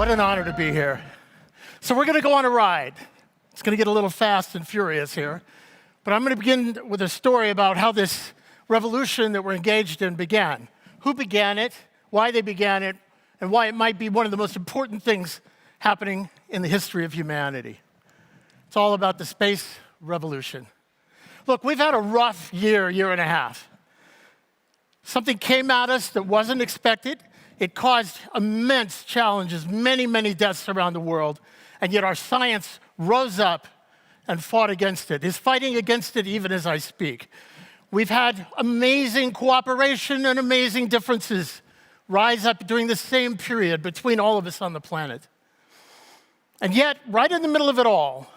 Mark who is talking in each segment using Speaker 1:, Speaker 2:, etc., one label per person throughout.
Speaker 1: What an honor to be here. So we're going to go on a ride. It's going to get a little fast and furious here. But I'm going to begin with a story about how this revolution that we're engaged in began. Who began it, why they began it, and why it might be one of the most important things happening in the history of humanity. It's all about the space revolution. Look, we've had a rough year and a half. Something came at us that wasn't expected. It caused immense challenges, many deaths around the world, and yet our science rose up and fought against it. Is fighting against it even as I speak. We've had amazing cooperation and amazing differences rise up during the same period between all of us on the planet. And yet, right in the middle of it all,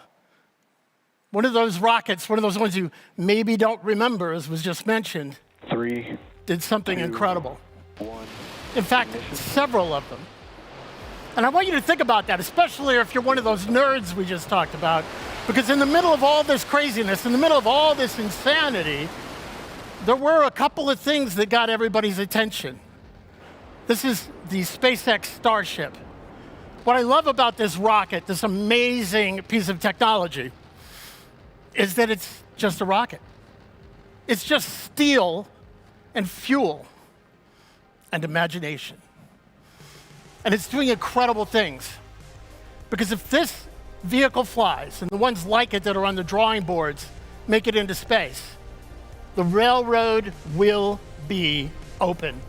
Speaker 1: one of those rockets, one of those ones you maybe don't remember, as was just mentioned, did something incredible. In fact, several of them. And I want you to think about that, especially if you're one of those nerds we just talked about, because in the middle of all this craziness, in the middle of all this insanity, there were a couple of things that got everybody's attention. This is the SpaceX Starship. What I love about this rocket, this amazing piece of technology, is that it's just a rocket. It's just steel and fuel and imagination. And it's doing incredible things. Because if this vehicle flies, and the ones like it that are on the drawing boards make it into space, the railroad will be open.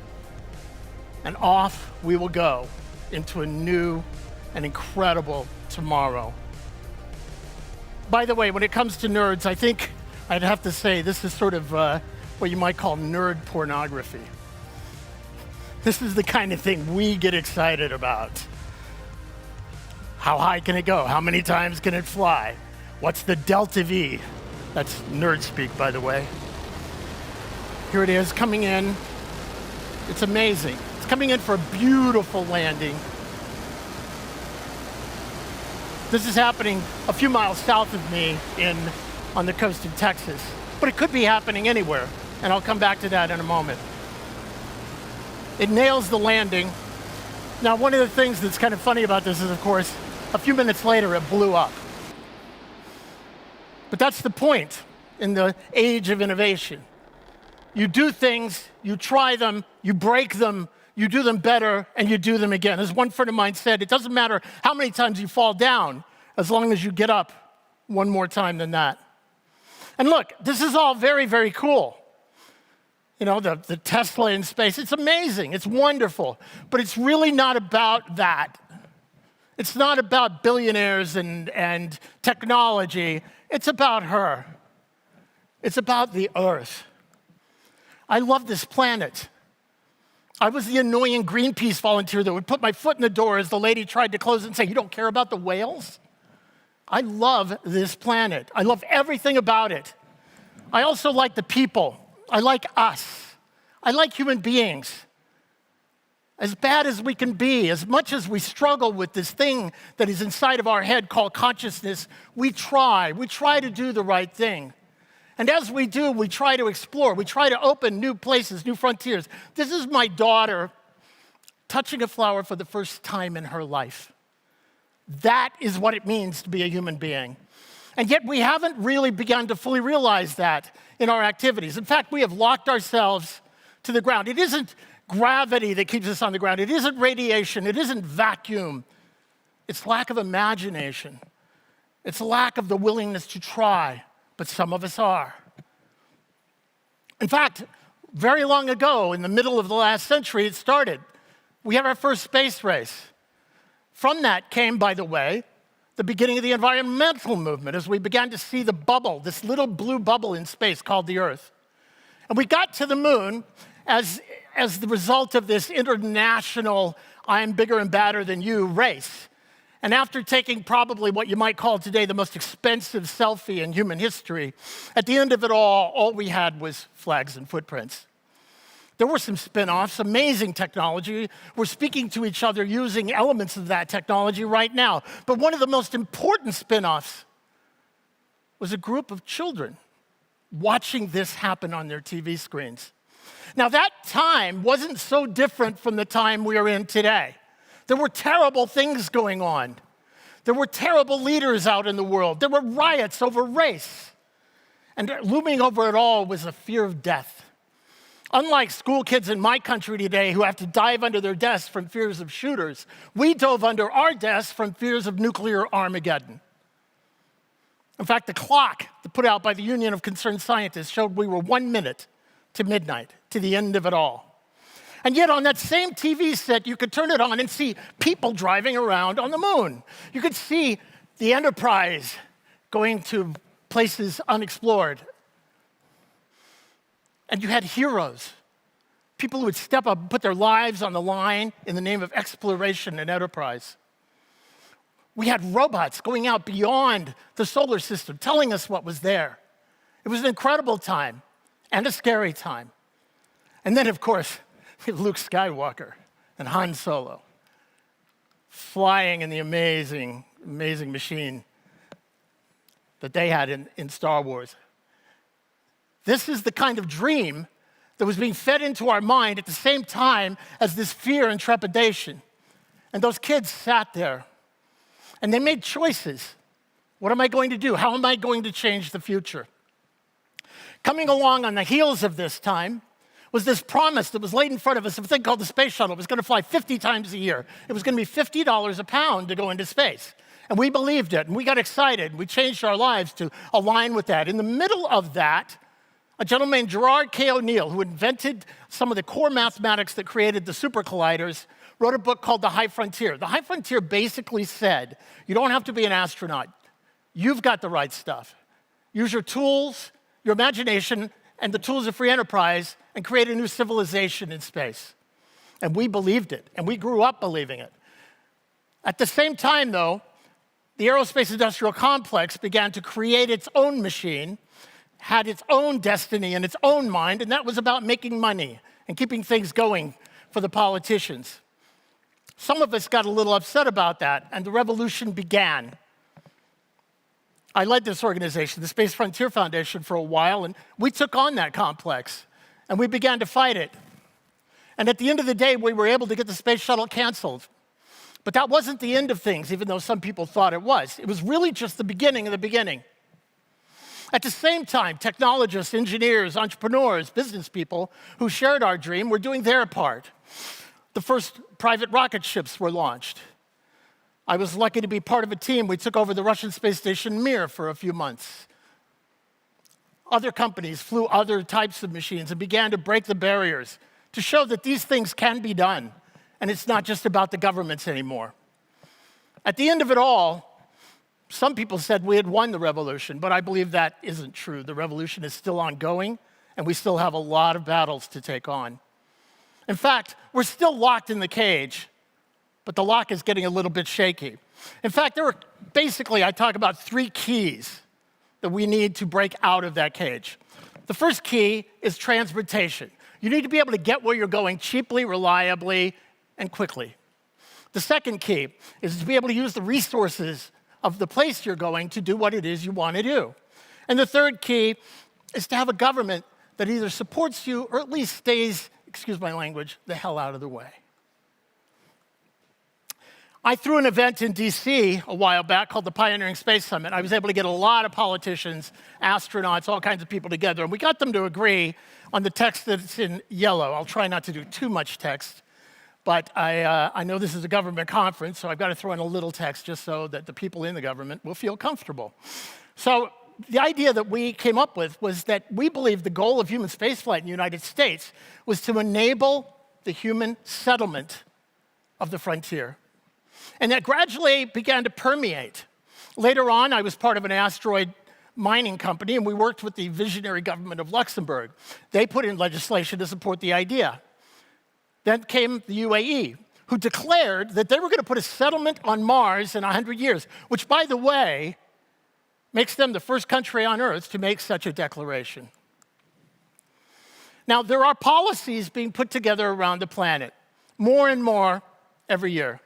Speaker 1: And off we will go into a new and incredible tomorrow. By the way, when it comes to nerds, I think I'd have to say this is sort of what you might call nerd pornography. This is the kind of thing we get excited about. How high can it go? How many times can it fly? What's the delta V? That's nerd speak, by the way. Here it is, coming in. It's amazing. It's coming in for a beautiful landing. This is happening a few miles south of me on the coast of Texas. But it could be happening anywhere, and I'll come back to that in a moment. It nails the landing. Now, one of the things that's kind of funny about this is, of course, a few minutes later, it blew up. But that's the point in the age of innovation. You do things, you try them, you break them, you do them better, and you do them again. As one friend of mine said, it doesn't matter how many times you fall down, as long as you get up one more time than that. And look, this is all very cool. You know, the Tesla in space, it's amazing, it's wonderful, but it's really not about that. It's not about billionaires and technology, it's about her. It's about the Earth. I love this planet. I was the annoying Greenpeace volunteer that would put my foot in the door as the lady tried to close it and say, "You don't care about the whales?" I love this planet. I love everything about it. I also like the people. I like us. I like human beings. As bad as we can be, as much as we struggle with this thing that is inside of our head called consciousness, we try to do the right thing. And as we do, we try to explore. We try to open new places, new frontiers. This is my daughter touching a flower for the first time in her life. That is what it means to be a human being. And yet we haven't really begun to fully realize that in our activities. In fact, we have locked ourselves to the ground. It isn't gravity that keeps us on the ground. It isn't radiation. It isn't vacuum. It's lack of imagination. It's lack of the willingness to try, but some of us are. In fact, very long ago, in the middle of the last century, it started. We had our first space race. From that came, by the way, the beginning of the environmental movement as we began to see the bubble, this little blue bubble in space called the Earth. And we got to the moon as the result of this international I'm bigger and badder than you race. And after taking probably what you might call today the most expensive selfie in human history, at the end of it all we had was flags and footprints. There were some spin-offs, amazing technology. We're speaking to each other using elements of that technology right now. But one of the most important spin-offs was a group of children watching this happen on their TV screens. Now, that time wasn't so different from the time we are in today. There were terrible things going on. There were terrible leaders out in the world. There were riots over race. And looming over it all was a fear of death. Unlike school kids in my country today who have to dive under their desks from fears of shooters, we dove under our desks from fears of nuclear Armageddon. In fact, the clock put out by the Union of Concerned Scientists showed we were 1 minute to midnight, to the end of it all. And yet on that same TV set, you could turn it on and see people driving around on the moon. You could see the Enterprise going to places unexplored. And you had heroes, people who would step up and put their lives on the line in the name of exploration and enterprise. We had robots going out beyond the solar system, telling us what was there. It was an incredible time and a scary time. And then, of course, Luke Skywalker and Han Solo flying in the amazing, amazing machine that they had in Star Wars. This is the kind of dream that was being fed into our mind at the same time as this fear and trepidation. And those kids sat there, and they made choices. What am I going to do? How am I going to change the future? Coming along on the heels of this time was this promise that was laid in front of us of a thing called the space shuttle. It was going to fly 50 times a year. It was going to be $50 a pound to go into space. And we believed it, and we got excited. We changed our lives to align with that. In the middle of that, a gentleman named Gerard K. O'Neill, who invented some of the core mathematics that created the super colliders, wrote a book called The High Frontier. The High Frontier basically said, you don't have to be an astronaut. You've got the right stuff. Use your tools, your imagination, and the tools of free enterprise, and create a new civilization in space. And we believed it, and we grew up believing it. At the same time, though, the aerospace industrial complex began to create its own machine, had its own destiny and its own mind, and that was about making money and keeping things going for the politicians. Some of us got a little upset about that, and the revolution began. I led this organization, the Space Frontier Foundation, for a while, and we took on that complex, and we began to fight it. And at the end of the day, we were able to get the space shuttle canceled. But that wasn't the end of things, even though some people thought it was. It was really just the beginning of the beginning. At the same time, technologists, engineers, entrepreneurs, business people who shared our dream were doing their part. The first private rocket ships were launched. I was lucky to be part of a team. We took over the Russian space station Mir for a few months. Other companies flew other types of machines and began to break the barriers to show that these things can be done, and it's not just about the governments anymore. At the end of it all, some people said we had won the revolution, but I believe that isn't true. The revolution is still ongoing, and we still have a lot of battles to take on. In fact, we're still locked in the cage, but the lock is getting a little bit shaky. In fact, I talk about 3 keys that we need to break out of that cage. The first key is transportation. You need to be able to get where you're going cheaply, reliably, and quickly. The second key is to be able to use the resources of the place you're going to do what it is you want to do. And the third key is to have a government that either supports you or at least stays, excuse my language, the hell out of the way. I threw an event in DC a while back called the Pioneering Space Summit. I was able to get a lot of politicians, astronauts, all kinds of people together, and we got them to agree on the text that's in yellow. I'll try not to do too much text, but I know this is a government conference, so I've got to throw in a little text just so that the people in the government will feel comfortable. So the idea that we came up with was that we believed the goal of human spaceflight in the United States was to enable the human settlement of the frontier. And that gradually began to permeate. Later on, I was part of an asteroid mining company, and we worked with the visionary government of Luxembourg. They put in legislation to support the idea. Then came the UAE, who declared that they were going to put a settlement on Mars in 100 years, which, by the way, makes them the first country on Earth to make such a declaration. Now, there are policies being put together around the planet, more and more every year.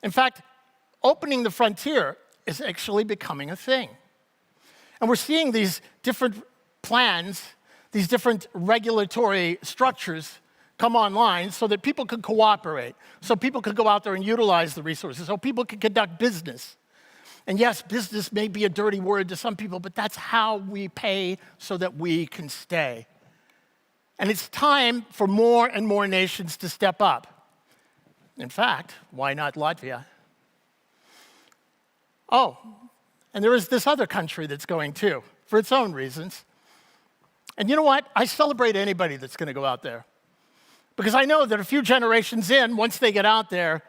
Speaker 1: In fact, opening the frontier is actually becoming a thing. And we're seeing these different plans, these different regulatory structures come online so that people could cooperate, so people could go out there and utilize the resources, so people could conduct business. And yes, business may be a dirty word to some people, but that's how we pay so that we can stay. And it's time for more and more nations to step up. In fact, why not Latvia? Oh, and there is this other country that's going too, for its own reasons. And you know what? I celebrate anybody that's going to go out there. Because I know that a few generations in, once they get out there,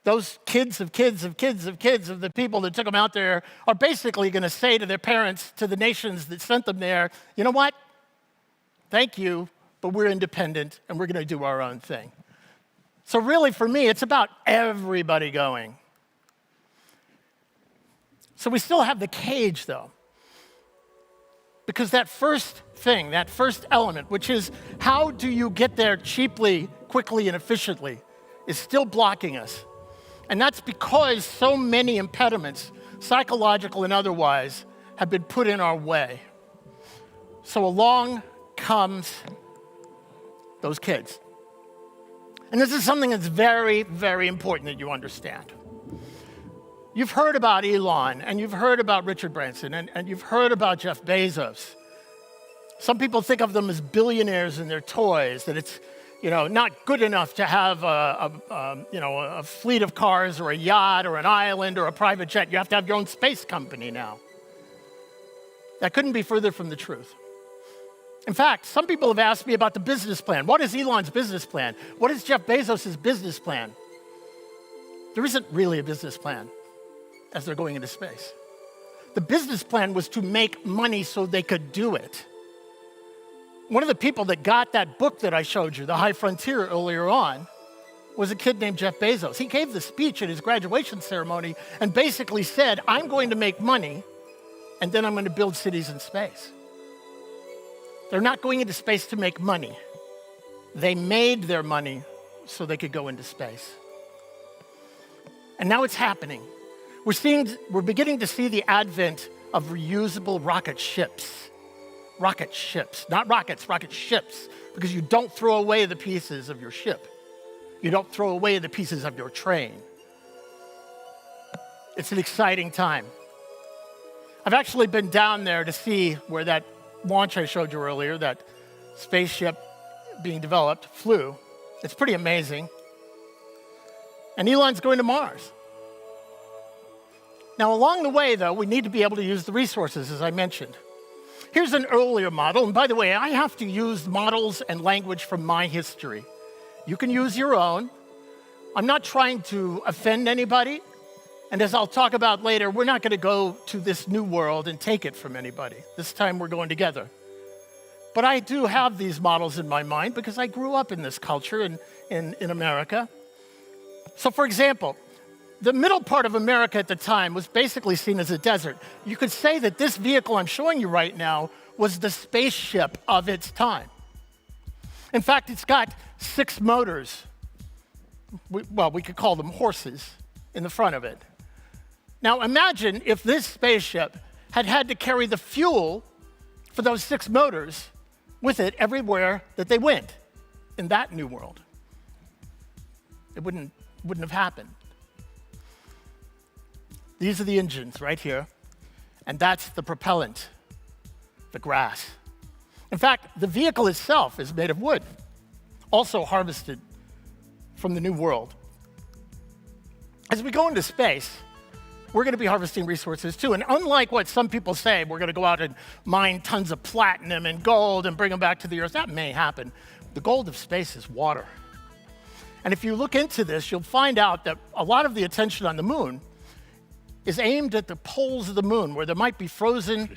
Speaker 1: those kids of kids of kids of kids of the people that took them out there are basically going to say to their parents, to the nations that sent them there, you know what? Thank you, but we're independent and we're going to do our own thing. So really, for me, it's about everybody going. So we still have the cage, though. Because that first thing, that first element, which is how do you get there cheaply, quickly, and efficiently, is still blocking us. And that's because so many impediments, psychological and otherwise, have been put in our way. So along comes those kids. And this is something that's very, very important that you understand. You've heard about Elon, and you've heard about Richard Branson, and you've heard about Jeff Bezos. Some people think of them as billionaires in their toys, that it's not good enough to have a fleet of cars or a yacht or an island or a private jet. You have to have your own space company now. That couldn't be further from the truth. In fact, some people have asked me about the business plan. What is Elon's business plan? What is Jeff Bezos' business plan? There isn't really a business plan as they're going into space. The business plan was to make money so they could do it. One of the people that got that book that I showed you, The High Frontier, earlier on, was a kid named Jeff Bezos. He gave the speech at his graduation ceremony and basically said, I'm going to make money, and then I'm going to build cities in space. They're not going into space to make money. They made their money so they could go into space. And now it's happening. We're beginning to see the advent of reusable rocket ships. Rocket ships, not rockets, rocket ships, because you don't throw away the pieces of your ship. You don't throw away the pieces of your train. It's an exciting time. I've actually been down there to see where that launch I showed you earlier, that spaceship being developed, flew. It's pretty amazing. And Elon's going to Mars. Now, along the way, though, we need to be able to use the resources, as I mentioned. Here's an earlier model, and by the way, I have to use models and language from my history. You can use your own. I'm not trying to offend anybody, and as I'll talk about later, we're not going to go to this new world and take it from anybody. This time we're going together. But I do have these models in my mind because I grew up in this culture in America. So for example, the middle part of America at the time was basically seen as a desert. You could say that this vehicle I'm showing you right now was the spaceship of its time. In fact, it's got 6 motors. We could call them horses in the front of it. Now imagine if this spaceship had to carry the fuel for those 6 motors with it everywhere that they went in that new world. It wouldn't have happened. These are the engines right here, and that's the propellant, the grass. In fact, the vehicle itself is made of wood, also harvested from the New World. As we go into space, we're going to be harvesting resources too, and unlike what some people say, we're going to go out and mine tons of platinum and gold and bring them back to the Earth. That may happen. The gold of space is water. And if you look into this, you'll find out that a lot of the attention on the moon is aimed at the poles of the moon where there might be frozen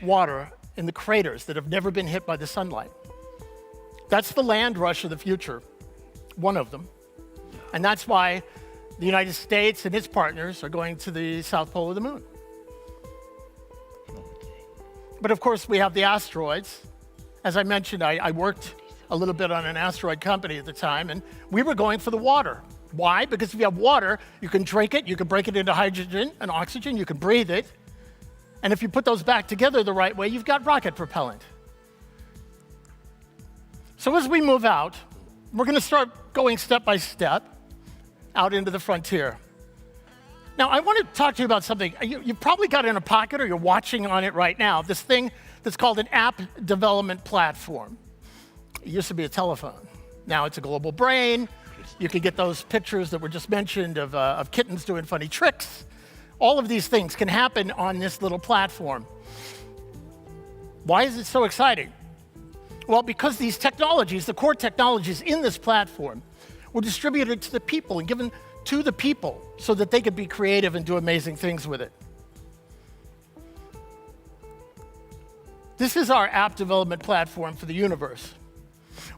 Speaker 1: water in the craters that have never been hit by the sunlight. That's the land rush of the future, one of them. And that's why the United States and its partners are going to the south pole of the moon. But of course, we have the asteroids. As I mentioned, I worked a little bit on an asteroid company at the time, and we were going for the water. Why? Because if you have water, you can drink it, you can break it into hydrogen and oxygen, you can breathe it. And if you put those back together the right way, you've got rocket propellant. So as we move out, we're going to start going step by step out into the frontier. Now, I want to talk to you about something. You probably got it in a pocket or you're watching on it right now, this thing that's called an app development platform. It used to be a telephone. Now it's a global brain. You can get those pictures that were just mentioned of kittens doing funny tricks. All of these things can happen on this little platform. Why is it so exciting? Well, because these technologies, the core technologies in this platform, were distributed to the people and given to the people so that they could be creative and do amazing things with it. This is our app development platform for the universe.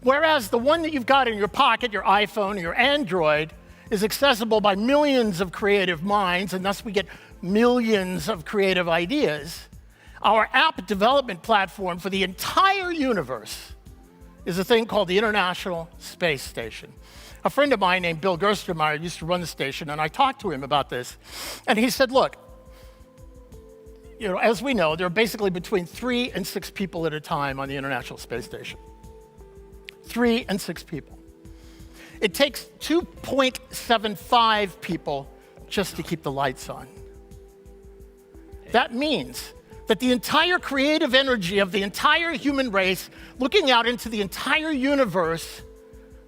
Speaker 1: Whereas the one that you've got in your pocket, your iPhone or your Android, is accessible by millions of creative minds, and thus we get millions of creative ideas. Our app development platform for the entire universe is a thing called the International Space Station. A friend of mine named Bill Gerstenmaier used to run the station, and I talked to him about this. And he said, look, as we know, there are basically between 3 and 6 people at a time on the International Space Station. 3 and 6 people. It takes 2.75 people just to keep the lights on. That means that the entire creative energy of the entire human race, looking out into the entire universe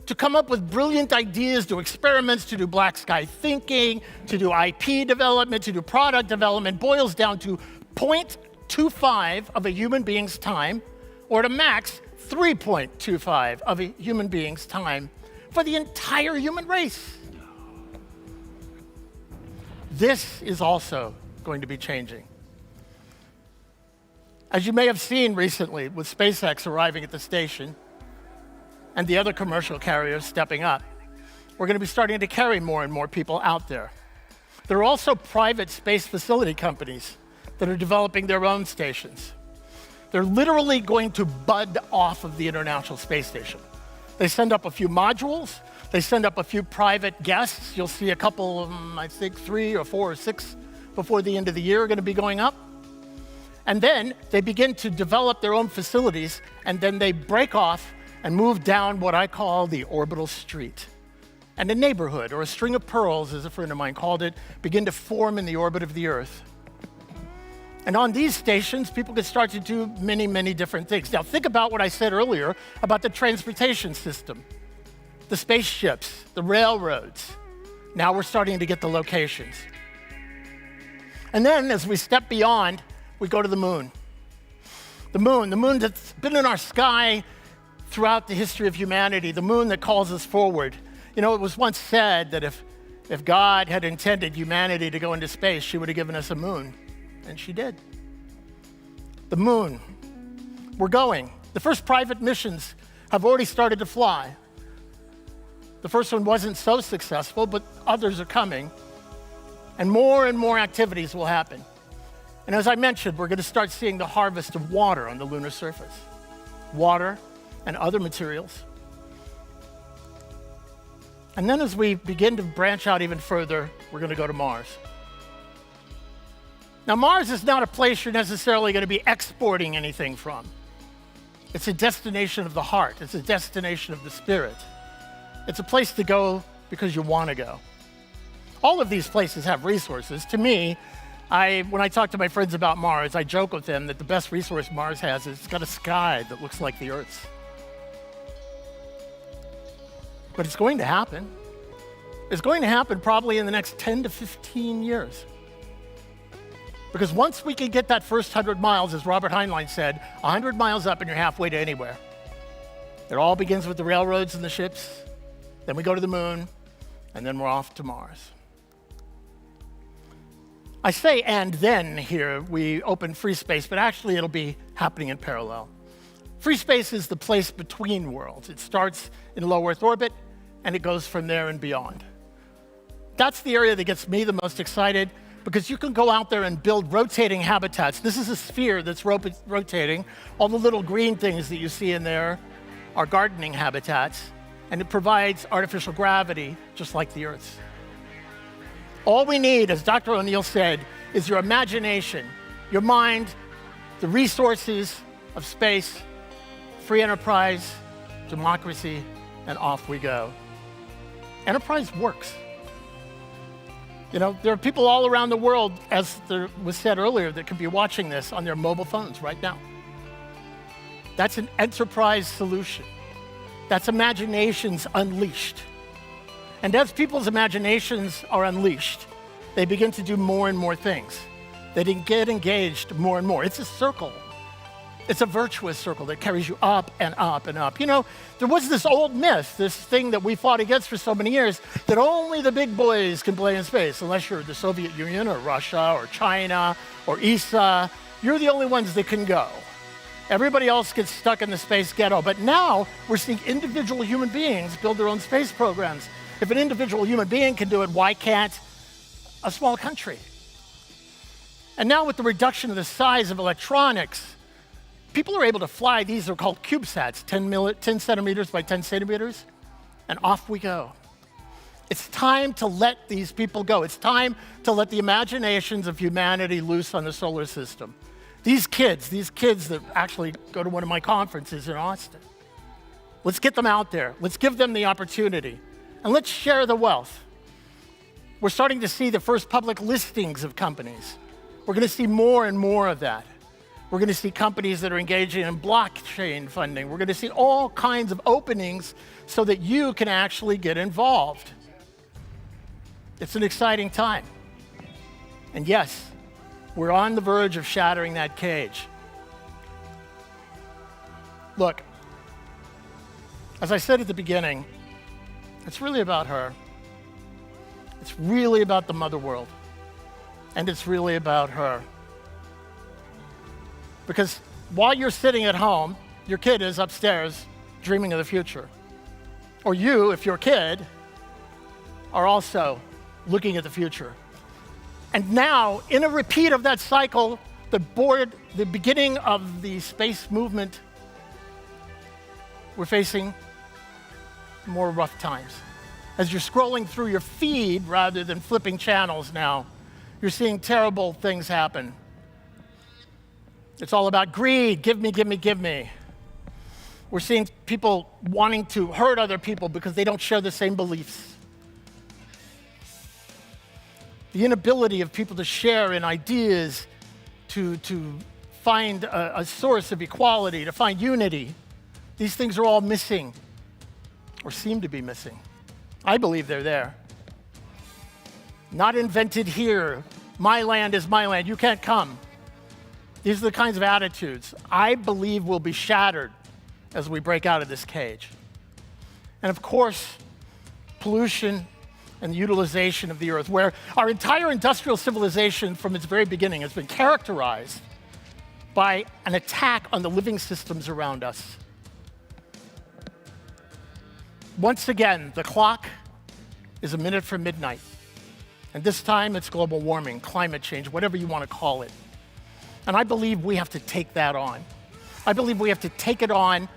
Speaker 1: to come up with brilliant ideas, do experiments, to do black sky thinking, to do IP development, to do product development, boils down to 0.25 of a human being's time, or at a max, 3.25 of a human being's time for the entire human race. This is also going to be changing. As you may have seen recently with SpaceX arriving at the station and the other commercial carriers stepping up, we're going to be starting to carry more and more people out there. There are also private space facility companies that are developing their own stations. They're literally going to bud off of the International Space Station. They send up a few modules. They send up a few private guests. You'll see a couple of them, I think 3 or 4 or 6 before the end of the year are going to be going up. And then they begin to develop their own facilities, and then they break off and move down what I call the orbital street. And a neighborhood, or a string of pearls, as a friend of mine called it, begin to form in the orbit of the Earth. And on these stations, people can start to do many, many different things. Now, think about what I said earlier about the transportation system, the spaceships, the railroads. Now we're starting to get the locations. And then, as we step beyond, we go to the moon. The moon that's been in our sky throughout the history of humanity, the moon that calls us forward. You know, it was once said that if God had intended humanity to go into space, she would have given us a moon. And she did. The moon. We're going. The first private missions have already started to fly. The first one wasn't so successful, but others are coming. And more activities will happen. And as I mentioned, we're going to start seeing the harvest of water on the lunar surface. Water and other materials. And then as we begin to branch out even further, we're going to go to Mars. Now, Mars is not a place you're necessarily going to be exporting anything from. It's a destination of the heart. It's a destination of the spirit. It's a place to go because you want to go. All of these places have resources. To me, when I talk to my friends about Mars, I joke with them that the best resource Mars has is it's got a sky that looks like the Earth's. But it's going to happen. It's going to happen probably in the next 10 to 15 years. Because once we can get that first 100 miles, as Robert Heinlein said, 100 miles up and you're halfway to anywhere. It all begins with the railroads and the ships. Then we go to the moon, and then we're off to Mars. I say and then here, we open free space, but actually it'll be happening in parallel. Free space is the place between worlds. It starts in low Earth orbit, and it goes from there and beyond. That's the area that gets me the most excited, because you can go out there and build rotating habitats. This is a sphere that's rotating. All the little green things that you see in there are gardening habitats, and it provides artificial gravity, just like the Earth's. All we need, as Dr. O'Neill said, is your imagination, your mind, the resources of space, free enterprise, democracy, and off we go. Enterprise works. You know, there are people all around the world, as there was said earlier, that could be watching this on their mobile phones right now. That's an enterprise solution. That's imaginations unleashed. And as people's imaginations are unleashed, they begin to do more and more things. They get engaged more and more. It's a circle. It's a virtuous circle that carries you up and up and up. You know, there was this old myth, this thing that we fought against for so many years, that only the big boys can play in space, unless you're the Soviet Union or Russia or China or ESA. You're the only ones that can go. Everybody else gets stuck in the space ghetto. But now we're seeing individual human beings build their own space programs. If an individual human being can do it, why can't a small country? And now with the reduction of the size of electronics, people are able to fly. These are called CubeSats, 10 centimeters by 10 centimeters, and off we go. It's time to let these people go. It's time to let the imaginations of humanity loose on the solar system. These kids that actually go to one of my conferences in Austin, let's get them out there. Let's give them the opportunity, and let's share the wealth. We're starting to see the first public listings of companies. We're going to see more and more of that. We're going to see companies that are engaging in blockchain funding. We're going to see all kinds of openings so that you can actually get involved. It's an exciting time. And yes, we're on the verge of shattering that cage. Look, as I said at the beginning, it's really about her. It's really about the mother world. And it's really about her. Because while you're sitting at home, your kid is upstairs dreaming of the future. Or you, if you're a kid, are also looking at the future. And now, in a repeat of that cycle, the beginning of the space movement, we're facing more rough times. As you're scrolling through your feed rather than flipping channels now, you're seeing terrible things happen. It's all about greed, give me, give me, give me. We're seeing people wanting to hurt other people because they don't share the same beliefs. The inability of people to share in ideas, to find a source of equality, to find unity. These things are all missing, or seem to be missing. I believe they're there. Not invented here. My land is my land. You can't come. These are the kinds of attitudes I believe will be shattered as we break out of this cage. And of course, pollution and the utilization of the earth, where our entire industrial civilization from its very beginning has been characterized by an attack on the living systems around us. Once again, the clock is a minute from midnight. And this time it's global warming, climate change, whatever you want to call it. And I believe we have to take that on. I believe we have to take it on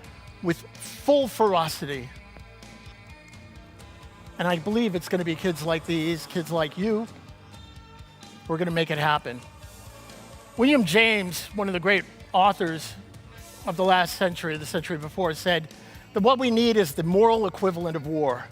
Speaker 1: with full ferocity. And I believe it's going to be kids like these, kids like you, who are going to make it happen. William James, one of the great authors of the last century, the century before, said that what we need is the moral equivalent of war.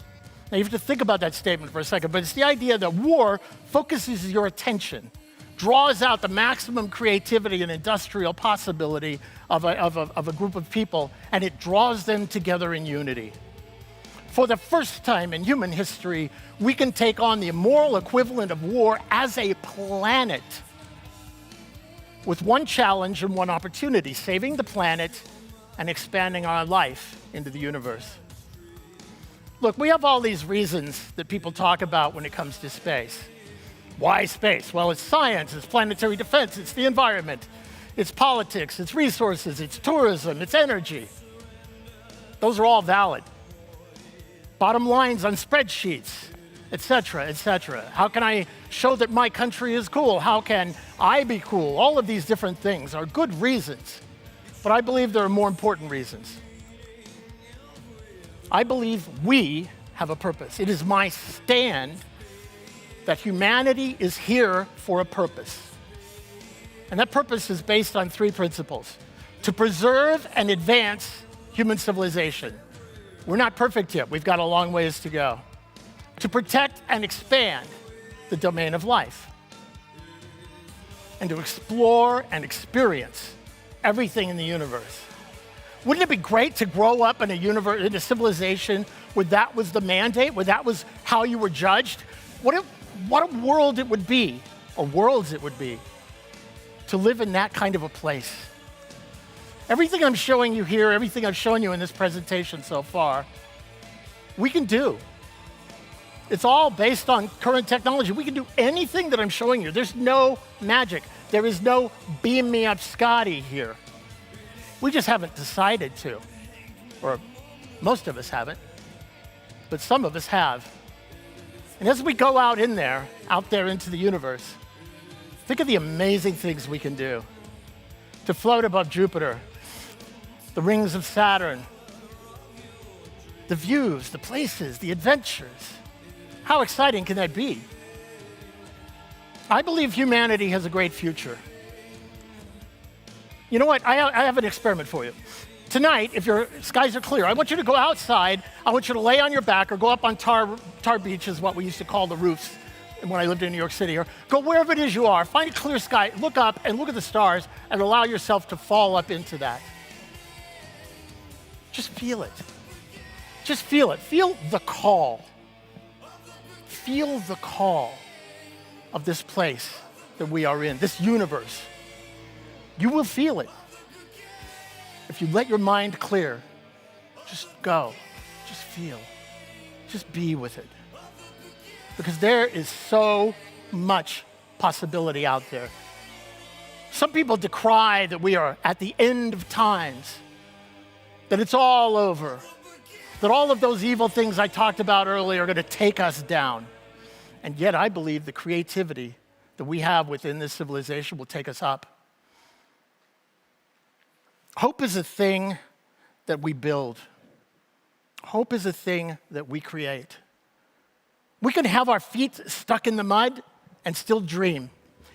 Speaker 1: Now you have to think about that statement for a second, but it's the idea that war focuses your attention, draws out the maximum creativity and industrial possibility of a group of people, and it draws them together in unity. For the first time in human history, we can take on the moral equivalent of war as a planet with one challenge and one opportunity: saving the planet and expanding our life into the universe. Look, we have all these reasons that people talk about when it comes to space. Why space? Well, it's science, it's planetary defense, it's the environment, it's politics, it's resources, it's tourism, it's energy. Those are all valid. Bottom lines on spreadsheets, et cetera, et cetera. How can I show that my country is cool? How can I be cool? All of these different things are good reasons, but I believe there are more important reasons. I believe we have a purpose. It is my stand that humanity is here for a purpose. And that purpose is based on three principles: to preserve and advance human civilization, We're not perfect yet. We've got a long ways to go. To protect and expand the domain of life. And to explore and experience everything in the universe. Wouldn't it be great to grow up in a universe, in a civilization where that was the mandate, where that was how you were judged? What a world it would be, or worlds it would be, to live in that kind of a place. Everything I'm showing you here, everything I've shown you in this presentation so far, we can do. It's all based on current technology. We can do anything that I'm showing you. There's no magic. There is no beam me up Scotty here. We just haven't decided to, or most of us haven't, but some of us have. And as we go out there into the universe, think of the amazing things we can do. To float above Jupiter, the rings of Saturn, the views, the places, the adventures. How exciting can that be? I believe humanity has a great future. You know what? I have an experiment for you. Tonight, if your skies are clear, I want you to go outside. I want you to lay on your back or go up on tar beach, is what we used to call the roofs when I lived in New York City. Or go wherever it is you are. Find a clear sky. Look up and look at the stars and allow yourself to fall up into that. Just feel it. Just feel it. Feel the call. Feel the call of this place that we are in, this universe. You will feel it. If you let your mind clear, just go, just feel, just be with it. Because there is so much possibility out there. Some people decry that we are at the end of times, that it's all over, that all of those evil things I talked about earlier are going to take us down. And yet I believe the creativity that we have within this civilization will take us up. Hope is a thing that we build. Hope is a thing that we create. We can have our feet stuck in the mud and still dream.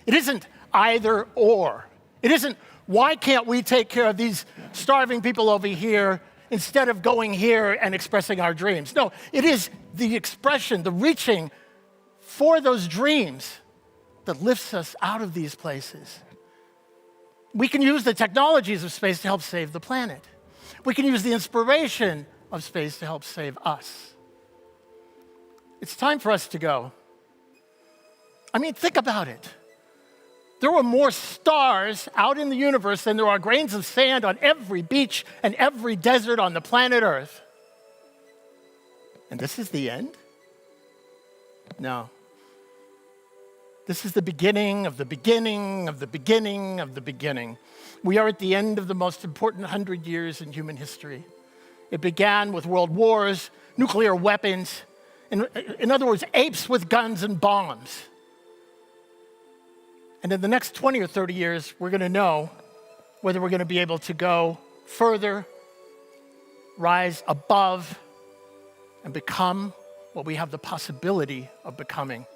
Speaker 1: It isn't either or. It isn't, why can't we take care of these starving people over here instead of going here and expressing our dreams? No, it is the expression, the reaching for those dreams that lifts us out of these places. We can use the technologies of space to help save the planet. We can use the inspiration of space to help save us. It's time for us to go. I mean, think about it. There are more stars out in the universe than there are grains of sand on every beach and every desert on the planet Earth. And this is the end? No. This is the beginning of the beginning of the beginning of the beginning. We are at the end of the most important 100 years in human history. It began with world wars, nuclear weapons, in other words, apes with guns and bombs. And in the next 20 or 30 years, we're going to know whether we're going to be able to go further, rise above, and become what we have the possibility of becoming.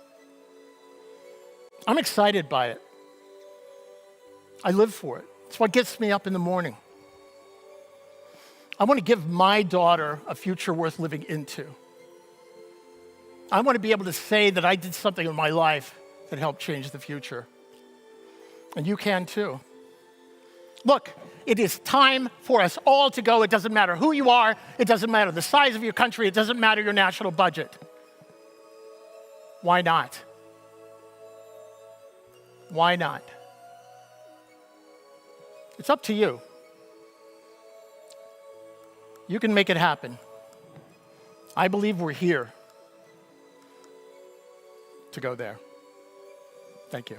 Speaker 1: I'm excited by it. I live for it. It's what gets me up in the morning. I want to give my daughter a future worth living into. I want to be able to say that I did something in my life that helped change the future. And you can too. Look, it is time for us all to go. It doesn't matter who you are. It doesn't matter the size of your country. It doesn't matter your national budget. Why not? Why not? It's up to you. You can make it happen. I believe we're here to go there. Thank you.